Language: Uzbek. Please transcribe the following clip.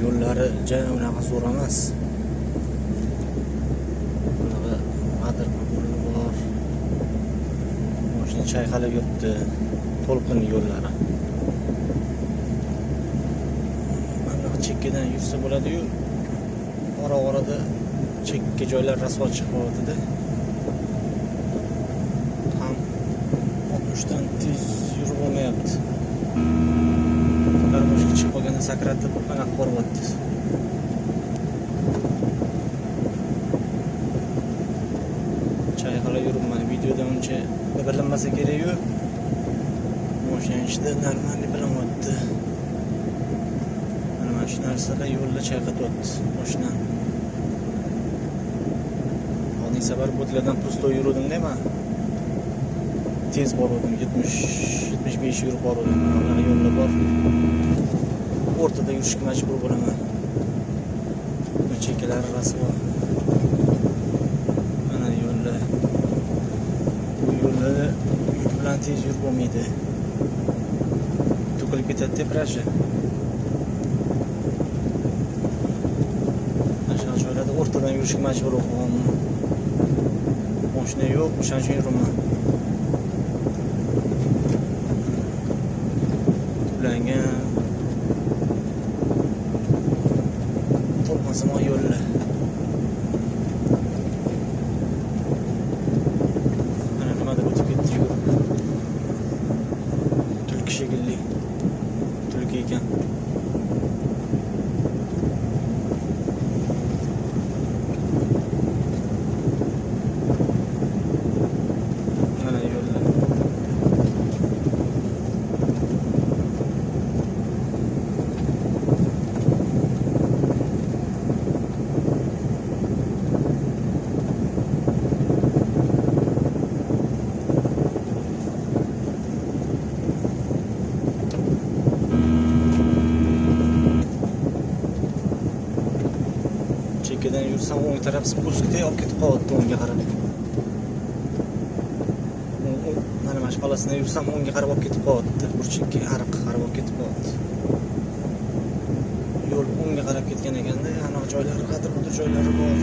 Yo'llari unaqa zo'r emas. Bunaqa adir bor. Mashina chayqalib yuribdi. To'lqin yo'llari. Mana chekkadan yursa bo'ladi-yu. Ora-orada chekka joylar rasvo chiqyapti-da. Ham 60 dan tez yurib olmayapti. Qarmoshga chiqib qolganda sakratib anaqa boryapti. Chayqalab yuribman. Videoda uncha bilinmasa kerak-yu. Mashina ichida normal bilinyapti. Mana shu narsalar yo'lda chayqatyapti mashina. Oldin safar bo'tlardan pusto yurdim-da men. Tez bordim, 70-75 yurib bordim. Mana yo'lda bor. O'rtada yurishga majbur bo'laman. Bu chekkalari rasvo. Mana yo'lda. Bu yo'lda yuk bilan tez yurib bo'lmaydi. To'kilib ketadi brashi. Mana shu joylarda o'rtadan yurishga majbur bo'laman. Mashina yo'q, o'shaning uchun yuraman. Ulangan to'lqinsimon yo'llar. Mana nimada o'tib ketdi-yu. Tulki shekilli. Tulki ekan. Mana yo'llar. Chekkadan yursam o'ng taraf spustga olib ketib qoldi o'ngga qarab. Mana mana shu palasidan yursam o'ngga qarab olib ketib qoldi. Burchakka ariq qarab olib ketib qoldi. Yo'l o'ngga qarab ketgan ekanda, aniq joylari, qadir-budir joylari bor.